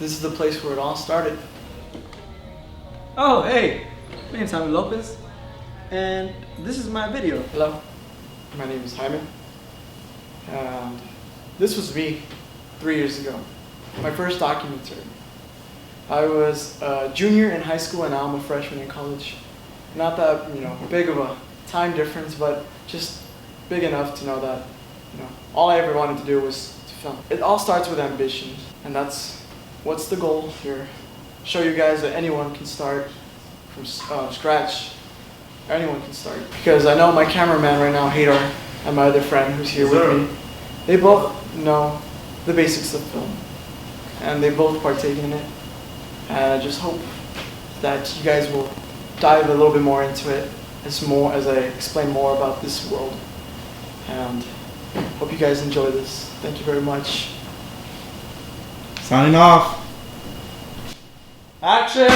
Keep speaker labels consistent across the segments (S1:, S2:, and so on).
S1: this is the place where it all started.
S2: Oh, hey! My name's Jaime Lopez, and this is my video.
S1: Hello, my name is Jaime, and this was me 3 years ago. My first documentary. I was a junior in high school and now I'm a freshman in college. Not that, big of a time difference, but just big enough to know that, all I ever wanted to do was to film. It all starts with ambition, and that's what's the goal here. Show you guys that anyone can start from scratch. Anyone can start. Because I know my cameraman right now, Hadar, and my other friend who's here with me, they both know the basics of film. And they both partake in it. And I just hope that you guys will dive a little bit more into it as I explain more about this world. And hope you guys enjoy this. Thank you very much.
S3: Signing off.
S2: Action!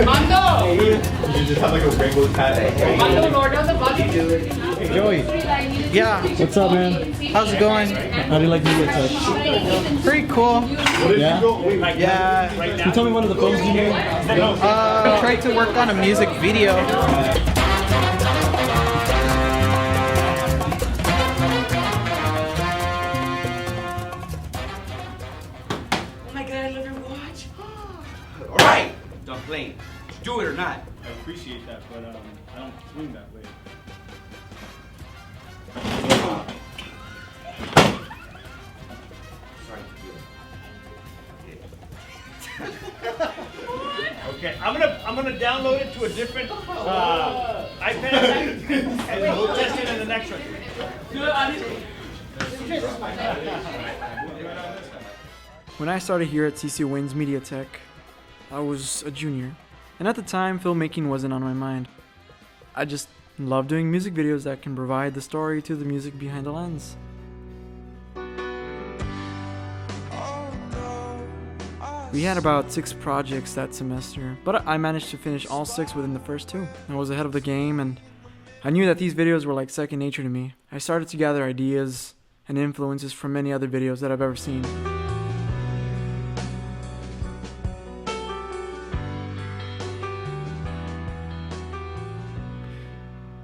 S4: Mando!
S3: You just have like a rainbow hat.
S4: Mando, Lord of the body.
S3: Hey Joey.
S5: Yeah,
S3: What's up, man?
S5: how's it going?
S3: How do you like media tech?
S5: Pretty cool.
S3: Yeah?
S5: Yeah,
S3: Can you tell me one of the films you made?
S5: I tried to work on a music video.
S4: Oh my god, I love your watch.
S2: Alright! Don't blame. Do it or not.
S3: I appreciate that, but I don't swing that way. Okay, I'm gonna download it to a different iPad and we'll test it in the next one.
S1: When I started here at CC Wayne's Media Tech, I was a junior. And at the time, filmmaking wasn't on my mind. I just love doing music videos that can provide the story to the music behind the lens. We had about 6 projects that semester, but I managed to finish all 6 within the first 2. I was ahead of the game, and I knew that these videos were like second nature to me. I started to gather ideas and influences from many other videos that I've ever seen.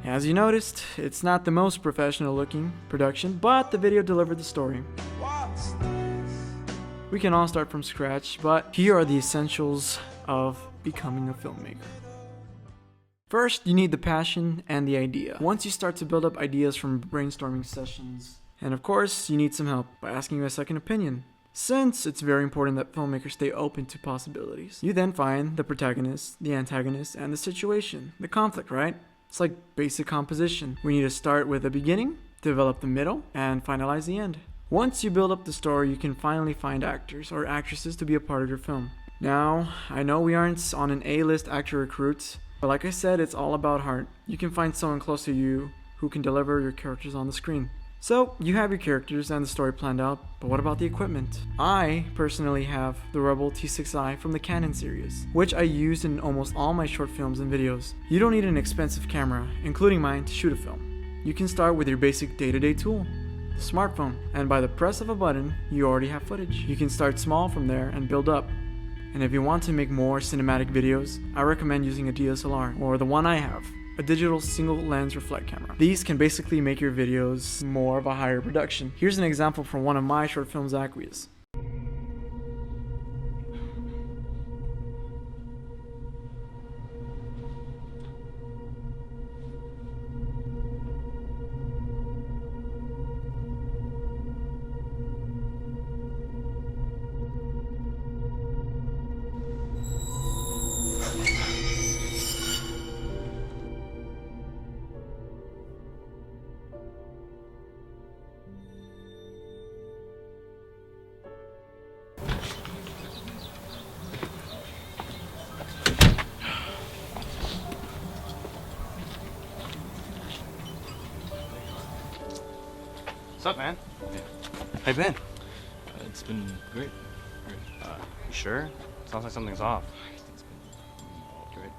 S1: As you noticed, it's not the most professional looking production, but the video delivered the story. We can all start from scratch, but here are the essentials of becoming a filmmaker. First, you need the passion and the idea. Once you start to build up ideas from brainstorming sessions, and of course, you need some help by asking a second opinion. Since it's very important that filmmakers stay open to possibilities. You then find the protagonist, the antagonist, and the situation, the conflict, right? It's like basic composition. We need to start with the beginning, develop the middle, and finalize the end. Once you build up the story, you can finally find actors or actresses to be a part of your film. Now, I know we aren't on an A-list actor recruit, but like I said, it's all about heart. You can find someone close to you who can deliver your characters on the screen. So, you have your characters and the story planned out, but what about the equipment? I personally have the Rebel T6i from the Canon series, which I used in almost all my short films and videos. You don't need an expensive camera, including mine, to shoot a film. You can start with your basic day-to-day tool, the smartphone, and by the press of a button, you already have footage. You can start small from there and build up. And if you want to make more cinematic videos, I recommend using a DSLR, or the one I have, a digital single lens reflect camera. These can basically make your videos more of a higher production. Here's an example from one of my short films, Aqueous.
S6: What's up, man? How you been?
S7: It's been great.
S6: You sure? Sounds like something's off.
S7: It's been great.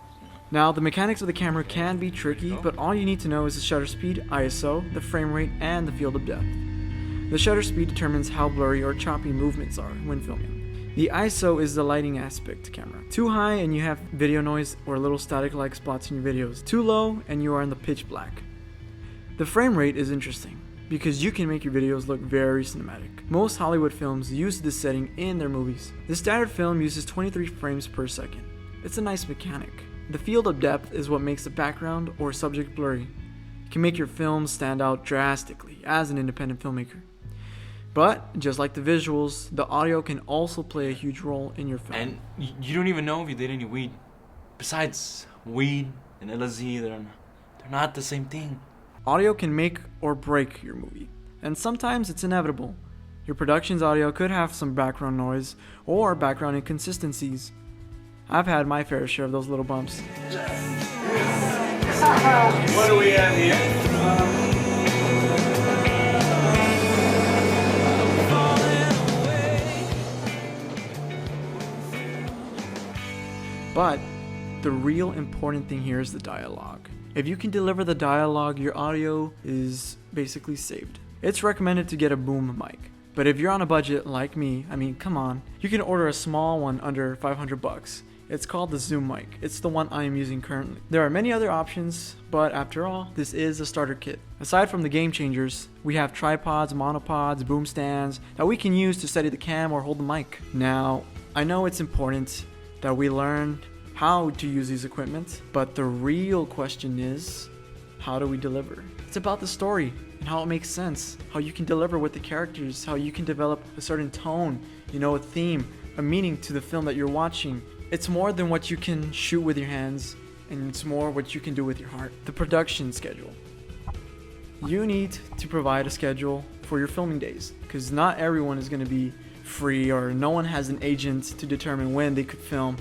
S1: Now, the mechanics of the camera can be tricky, but all you need to know is the shutter speed, ISO, the frame rate, and the field of depth. The shutter speed determines how blurry or choppy movements are when filming. The ISO is the lighting aspect camera. Too high and you have video noise or little static-like spots in your videos. Too low and you are in the pitch black. The frame rate is interesting because you can make your videos look very cinematic. Most Hollywood films use this setting in their movies. The standard film uses 23 frames per second. It's a nice mechanic. The field of depth is what makes the background or subject blurry. It can make your film stand out drastically as an independent filmmaker. But, just like the visuals, the audio can also play a huge role in your film.
S6: And you don't even know if you did any weed. Besides, weed and LSD, they're not the same thing.
S1: Audio can make or break your movie, and sometimes it's inevitable. Your production's audio could have some background noise or background inconsistencies. I've had my fair share of those little bumps.
S3: What do we have here?
S1: But the real important thing here is the dialogue. If you can deliver the dialogue, your audio is basically saved. It's recommended to get a boom mic. But if you're on a budget like me, I mean, come on, you can order a small one under $500. It's called the Zoom mic. It's the one I am using currently. There are many other options, but after all, this is a starter kit. Aside from the game changers, we have tripods, monopods, boom stands that we can use to steady the cam or hold the mic. Now, I know it's important that we learn how to use these equipment, but the real question is, how do we deliver? It's about the story and how it makes sense, how you can deliver with the characters, how you can develop a certain tone, a theme, a meaning to the film that you're watching. It's more than what you can shoot with your hands, and it's more what you can do with your heart. The production schedule. You need to provide a schedule for your filming days, because not everyone is going to be free, or no one has an agent to determine when they could film.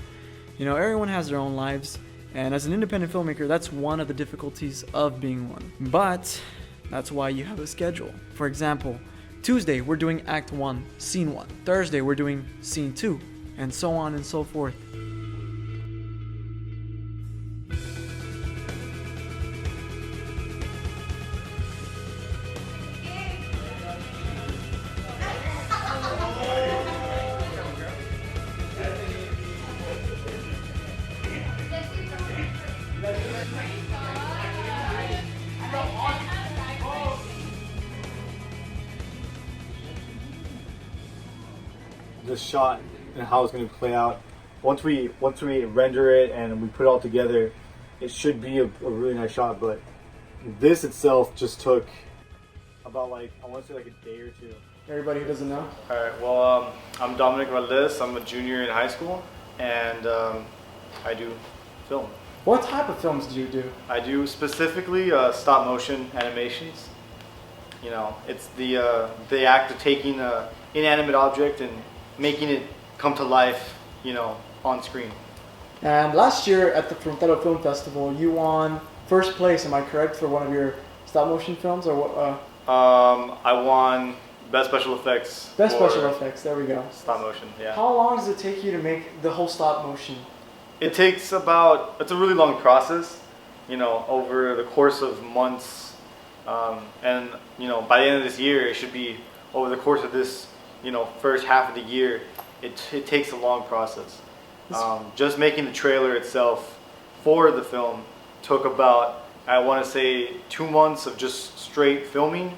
S1: Everyone has their own lives, and as an independent filmmaker, that's one of the difficulties of being one. But that's why you have a schedule. For example, Tuesday we're doing Act 1, Scene 1. Thursday we're doing Scene 2, and so on and so forth.
S8: The shot and how it's going to play out. Once we render it and we put it all together, it should be a really nice shot. But this itself just took about I want to say a day or two.
S1: Everybody who doesn't know.
S9: All right. Well, I'm Dominic Valdez. I'm a junior in high school, and I do film.
S1: What type of films do you do?
S9: I do specifically stop motion animations. It's the act of taking an inanimate object and making it come to life, on screen.
S1: And last year at the Frontera Film Festival, you won first place, am I correct, for one of your stop motion films? Or what?
S9: I won Best Special Effects.
S1: Best Special Effects, there we go.
S9: Stop motion, yeah.
S1: How long does it take you to make the whole stop motion?
S9: It takes it's a really long process, over the course of months. And, by the end of this year, it should be over the course of this first half of the year. It takes a long process. Just making the trailer itself for the film took about, I want to say, 2 months of just straight filming,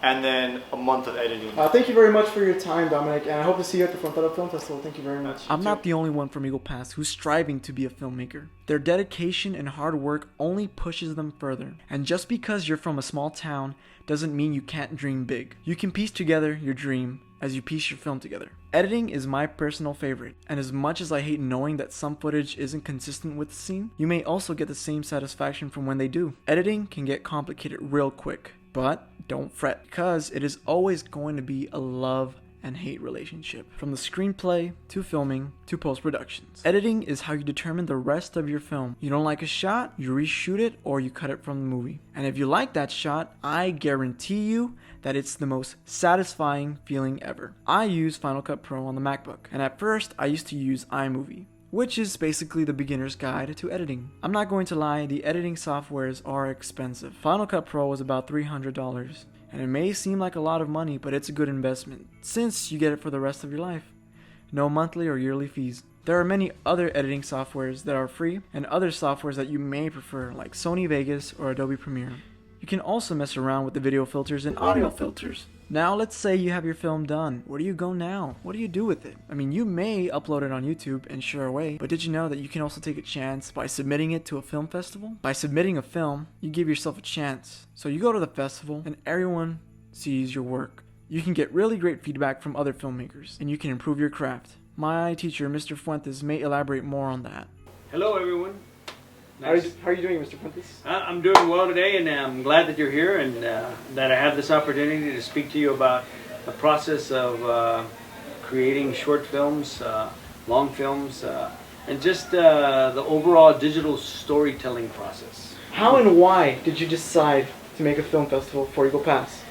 S9: and then a month of editing.
S1: Thank you very much for your time, Dominic, and I hope to see you at the Frontera Film Festival. Thank you very much. I'm not the only one from Eagle Pass who's striving to be a filmmaker. Their dedication and hard work only pushes them further. And just because you're from a small town doesn't mean you can't dream big. You can piece together your dream as you piece your film together. Editing is my personal favorite, and as much as I hate knowing that some footage isn't consistent with the scene, you may also get the same satisfaction from when they do. Editing can get complicated real quick, but don't fret, because it is always going to be a love and hate relationship, from the screenplay to filming to post-productions. Editing is how you determine the rest of your film. You don't like a shot, you reshoot it, or you cut it from the movie. And if you like that shot, I guarantee you that it's the most satisfying feeling ever. I use Final Cut Pro on the MacBook, and at first I used to use iMovie. which is basically the beginner's guide to editing. I'm not going to lie, the editing softwares are expensive. Final Cut Pro was about $300, and it may seem like a lot of money, but it's a good investment, since you get it for the rest of your life. No monthly or yearly fees. There are many other editing softwares that are free, and other softwares that you may prefer, like Sony Vegas or Adobe Premiere. You can also mess around with the video filters and audio filters. Now let's say you have your film done. Where do you go now? What do you do with it? I mean, you may upload it on YouTube and share away, but did you know that you can also take a chance by submitting it to a film festival? By submitting a film, you give yourself a chance. So you go to the festival and everyone sees your work. You can get really great feedback from other filmmakers, and you can improve your craft. My teacher, Mr. Fuentes, may elaborate more on that.
S3: Hello, everyone.
S1: How are you doing, Mr. Fuentes?
S3: I'm doing well today, and I'm glad that you're here and that I have this opportunity to speak to you about the process of creating short films, long films, and just the overall digital storytelling process.
S1: How and why did you decide to make a film festival for Eagle Pass?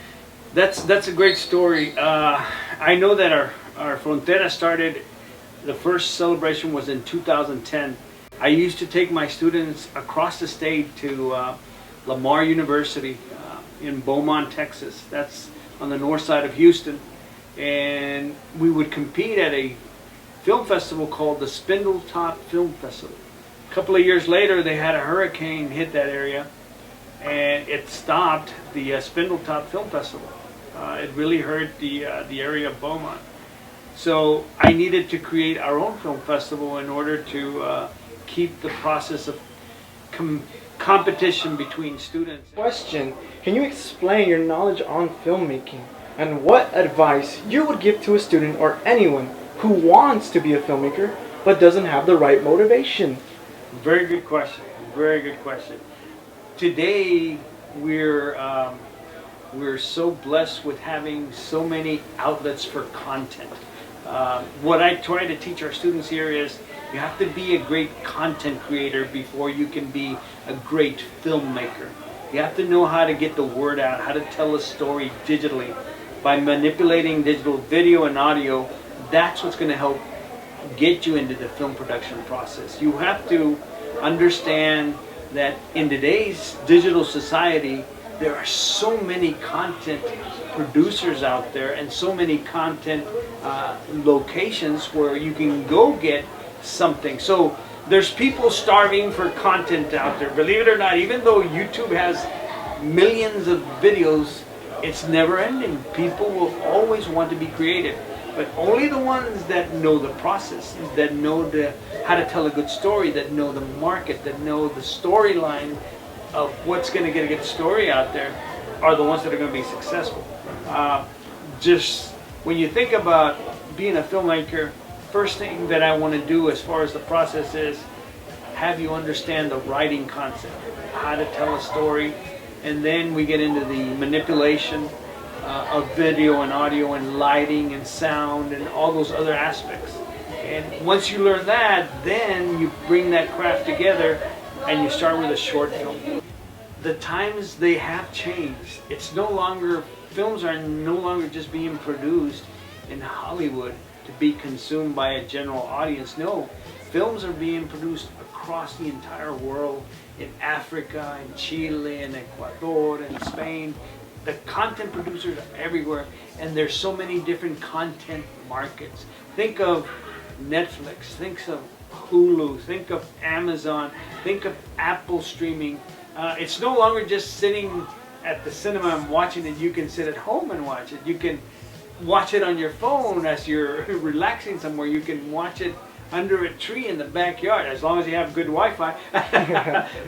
S3: That's a great story. I know that our Frontera started, the first celebration was in 2010. I used to take my students across the state to Lamar University in Beaumont, Texas. That's on the north side of Houston. And we would compete at a film festival called the Spindletop Film Festival. A couple of years later, they had a hurricane hit that area, and it stopped the Spindletop Film Festival. It really hurt the area of Beaumont. So I needed to create our own film festival in order to keep the process of competition between students.
S1: Question, can you explain your knowledge on filmmaking and what advice you would give to a student or anyone who wants to be a filmmaker but doesn't have the right motivation?
S3: Very good question. Very good question. Today we're so blessed with having so many outlets for content. What I try to teach our students here is you have to be a great content creator before you can be a great filmmaker. You have to know how to get the word out, how to tell a story digitally. By manipulating digital video and audio, that's what's going to help get you into the film production process. You have to understand that in today's digital society, there are so many content producers out there and so many content locations where you can go get something. So there's people starving for content out there. Believe it or not, even though YouTube has millions of videos, it's never ending. People will always want to be creative, but only the ones that know the process, that know how to tell a good story, that know the market, that know the storyline of what's going to get a good story out there, are the ones that are going to be successful. Just when you think about being a filmmaker, first thing that I want to do as far as the process is have you understand the writing concept, how to tell a story, and then we get into the manipulation of video and audio and lighting and sound and all those other aspects. And once you learn that, then you bring that craft together and you start with a short film. The times, they have changed. It's no longer, films are no longer just being produced in Hollywood to be consumed by a general audience. No, films are being produced across the entire world, in Africa, in Chile, in Ecuador, in Spain. The content producers are everywhere, and there's so many different content markets. Think of Netflix, think of Hulu, think of Amazon, think of Apple streaming. It's no longer just sitting at the cinema and watching it. You can sit at home and watch it. You can watch it on your phone as you're relaxing somewhere. You can watch it under a tree in the backyard, as long as you have good Wi-Fi.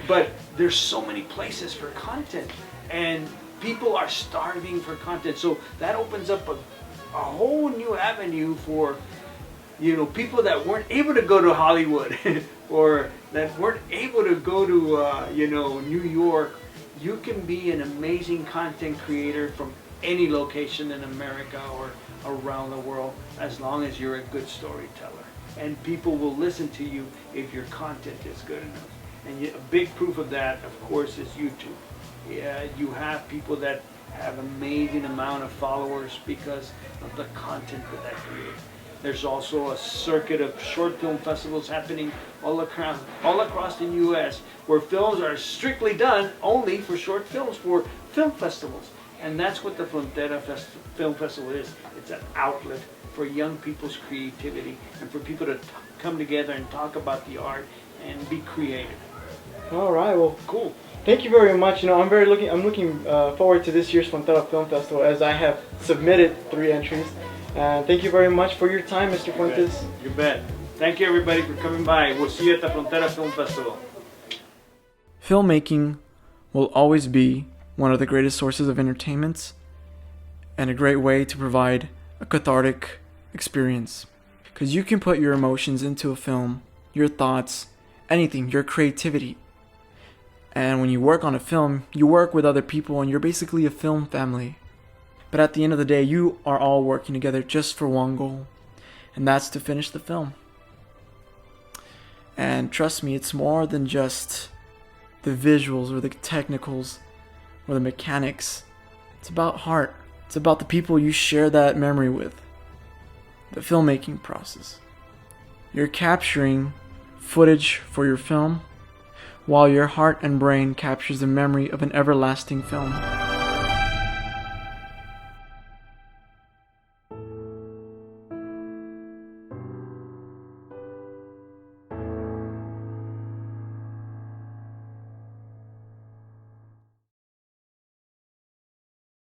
S3: But there's so many places for content, and people are starving for content. So that opens up a whole new avenue for, you know, people that weren't able to go to Hollywood or that weren't able to go to, you know, New York. You can be an amazing content creator from any location in America or around the world, as long as you're a good storyteller. And people will listen to you if your content is good enough. And a big proof of that, of course, is YouTube. Yeah, you have people that have amazing amount of followers because of the content that they create. There's also a circuit of short film festivals happening all across the U.S. where films are strictly done only for short films, for film festivals. And that's what the Frontera Film Festival is. It's an outlet for young people's creativity and for people to come together and talk about the art and be creative.
S2: All right, well,
S3: Cool.
S2: thank you very much. I'm looking forward to this year's Frontera Film Festival, as I have submitted 3 entries. And thank you very much for your time, Mr. Fuentes.
S3: You bet. Thank you everybody for coming by. We'll see you at the Frontera Film Festival.
S1: Filmmaking will always be one of the greatest sources of entertainment and a great way to provide a cathartic experience. Because you can put your emotions into a film, your thoughts, anything, your creativity. And when you work on a film, you work with other people and you're basically a film family. But at the end of the day, you are all working together just for one goal, and that's to finish the film. And trust me, it's more than just the visuals or the technicals or the mechanics. It's about heart. It's about the people you share that memory with. The filmmaking process. You're capturing footage for your film, while your heart and brain captures the memory of an everlasting film.